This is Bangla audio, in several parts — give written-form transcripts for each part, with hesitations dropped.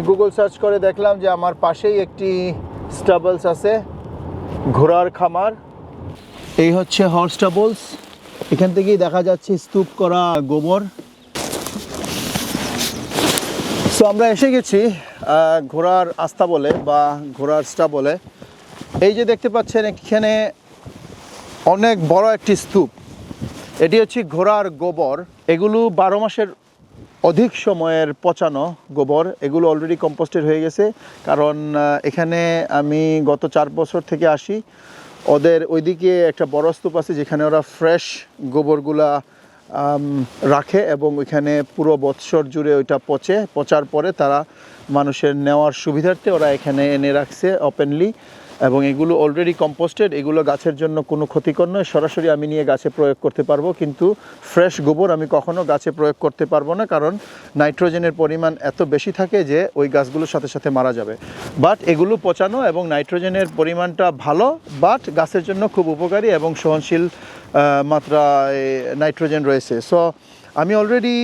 আমি গুগল সার্চ করে দেখলাম যে আমার পাশেই একটি স্টাবলস আছে, ঘোড়ার খামার। এই হচ্ছে হর্স স্টাবলস। এখান থেকেই দেখা যাচ্ছে স্তূপ করা গোবর। সো আমরা এসে গেছি ঘোড়ার আস্তাবলে বা ঘোড়ার স্টাবলে। এই যে দেখতে পাচ্ছেন এখানে অনেক বড় একটি স্তূপ। এটি হচ্ছে ঘোড়ার গোবর। এগুলো 12 মাসের অধিক সময়ের পচানো গোবর। এগুলো অলরেডি কম্পোস্টেড হয়ে গেছে, কারণ এখানে আমি গত 4 বছর থেকে আসি। ওদের ওইদিকে একটা বড় স্তূপ আছে যেখানে ওরা ফ্রেশ গোবরগুলা রাখে এবং ওইখানে পুরো বৎসর জুড়ে ওইটা পচার পরে তারা মানুষের নেওয়ার সুবিধার্থে ওরা এখানে এনে রাখছে ওপেনলি। এবং এগুলো অলরেডি কম্পোস্টেড। এগুলো গাছের জন্য কোনো ক্ষতিকর নয়, সরাসরি আমি নিয়ে গাছে প্রয়োগ করতে পারবো। কিন্তু ফ্রেশ গোবর আমি কখনো গাছে প্রয়োগ করতে পারবো না, কারণ নাইট্রোজেনের পরিমাণ এত বেশি থাকে যে ওই গাছগুলোর সাথে সাথে মারা যাবে। বাট এগুলো পচানো এবং নাইট্রোজেনের পরিমাণটা ভালো, বাট গাছের জন্য খুব উপকারী এবং সহনশীল মাত্রায় নাইট্রোজেন রয়েছে। সো আমি অলরেডি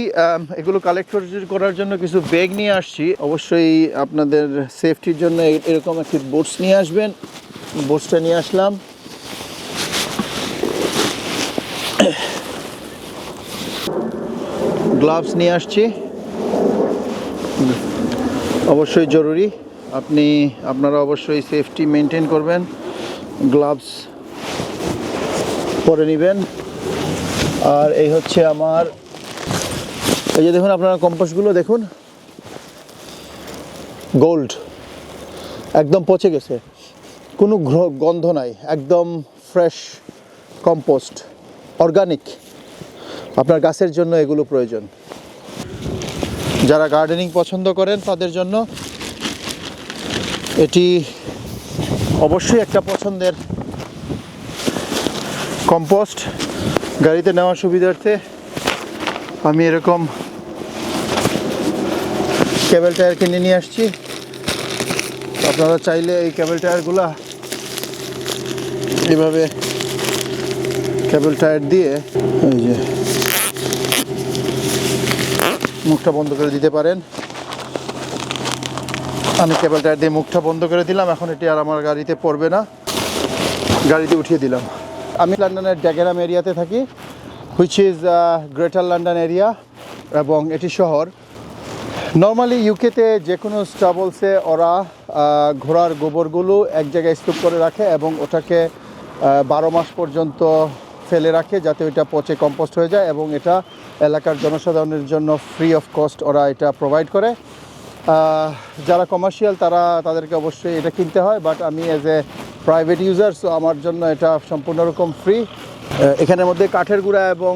এগুলো কালেক্ট করার জন্য কিছু ব্যাগ নিয়ে আসছি। অবশ্যই আপনাদের সেফটির জন্য এরকম একটি বুটস নিয়ে আসবেন। বুটসটা নিয়ে আসলাম। গ্লাভস নিয়ে আসছি, অবশ্যই জরুরি। আপনারা অবশ্যই সেফটি মেনটেন করবেন, গ্লাভস পরে নেবেন। আর এই হচ্ছে আমার, এই যে দেখুন আপনারা কম্পোস্টগুলো দেখুন, গোল্ড, একদম পচে গেছে, কোনো গন্ধ নাই, একদম ফ্রেশ কম্পোস্ট, অর্গানিক। আপনার গাছের জন্য এগুলো প্রয়োজন। যারা গার্ডেনিং পছন্দ করেন তাদের জন্য এটি অবশ্যই একটা পছন্দের কম্পোস্ট। গাড়িতে নেওয়ার সুবিধার্থে আমি এরকম কেবল টায়ার কিনে নিয়ে আসছি। আপনারা চাইলে এই কেবল টায়ারগুলা এইভাবে কেবল টায়ার দিয়ে এই যে মুখটা বন্ধ করে দিতে পারেন। আমি কেবল টায়ার দিয়ে মুখটা বন্ধ করে দিলাম। এখন এটি আর আমার গাড়িতে পড়বে না, গাড়িতে উঠিয়ে দিলাম। আমি লন্ডনের ড্যাগেনহাম এরিয়াতে থাকি, which is greater London area, এবং এটি শহর। নর্মালি ইউকেতে যে কোনো স্টাবলসে ওরা ঘোড়ার গোবরগুলো এক জায়গায় স্তূপ করে রাখে এবং ওটাকে 12 মাস পর্যন্ত ফেলে রাখে যাতে ওইটা পচে কম্পোস্ট হয়ে যায়, এবং এটা এলাকার জনসাধারণের জন্য ফ্রি অফ কস্ট ওরা এটা প্রোভাইড করে। যারা কমার্শিয়াল তাদেরকে অবশ্যই এটা কিনতে হয়, বাট আমি as a private user, so আমার জন্য এটা সম্পূর্ণ রকম ফ্রি। এখানের মধ্যে কাঠের গুঁড়া এবং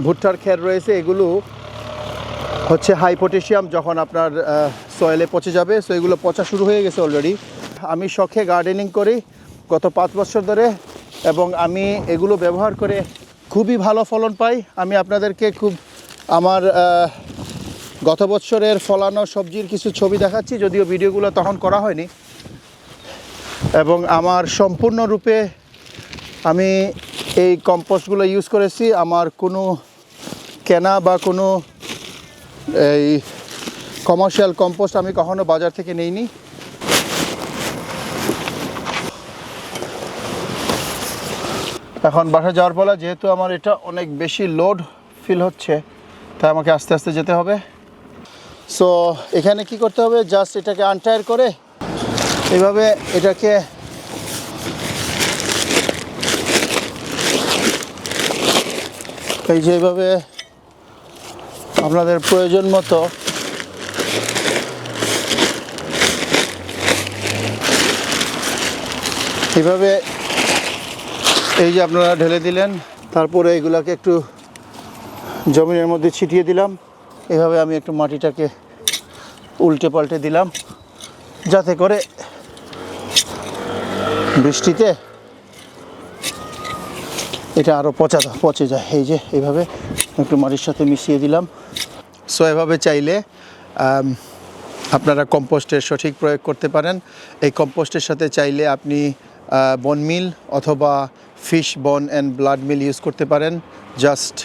ভুট্টার খের রয়েছে। এগুলো হচ্ছে হাই পটাশিয়াম, যখন আপনার সয়েলে পচে যাবে। সো এগুলো পচা শুরু হয়ে গেছে অলরেডি। আমি শখে গার্ডেনিং করি গত 5 বছর ধরে, এবং আমি এগুলো ব্যবহার করে খুবই ভালো ফলন পাই। আমি আপনাদেরকে আমার গত বছরের ফলানো সবজির কিছু ছবি দেখাচ্ছি, যদিও ভিডিওগুলো তখন করা হয়নি। এবং আমার সম্পূর্ণরূপে আমি এই কম্পোস্টগুলো ইউজ করেছি। আমার কোনো কেনা বা কোনো এই কমার্শিয়াল কম্পোস্ট আমি কখনো বাজার থেকে নেইনি। এখন বাসা যাওয়ার পর যেহেতু আমার এটা অনেক বেশি লোড ফিল হচ্ছে, তাই আমাকে আস্তে আস্তে যেতে হবে। সো এখানে কি করতে হবে, জাস্ট এটাকে আনটায়ার করে এইভাবে এটাকে এই যে এইভাবে আপনাদের প্রয়োজন মতো এইভাবে এই যে আপনারা ঢেলে দিলেন, তারপরে এগুলাকে একটু জমিনের মধ্যে ছিটিয়ে দিলাম। এভাবে আমি একটু মাটিটাকে উল্টে পাল্টে দিলাম যাতে করে বৃষ্টিতে এটা আরও পচে যায়। এই যে এইভাবে একটু মাটির সাথে মিশিয়ে দিলাম। সো এভাবে চাইলে আপনারা কম্পোস্টের সঠিক প্রয়োগ করতে পারেন। এই কম্পোস্টের সাথে চাইলে আপনি বন মিল অথবা ফিশ বন অ্যান্ড ব্লাড মিল ইউজ করতে পারেন, জাস্ট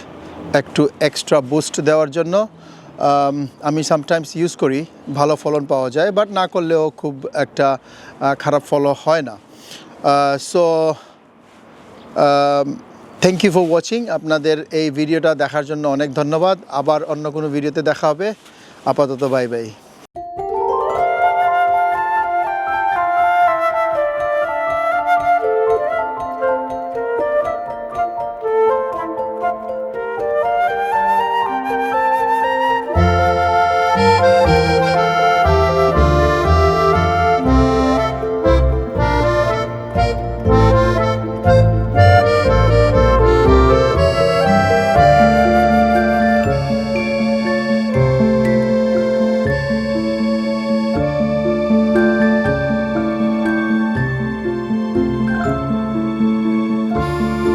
একটু এক্সট্রা বুস্ট দেওয়ার জন্য। আমি সামটাইমস ইউজ করি, ভালো ফলন পাওয়া যায়, বাট না করলেও খুব একটা খারাপ ফলন হয় না। So thank you for watching. আপনাদের এই ভিডিওটা দেখার জন্য অনেক ধন্যবাদ। আবার অন্য কোনো ভিডিওতে দেখা হবে। আপাতত বাই বাই।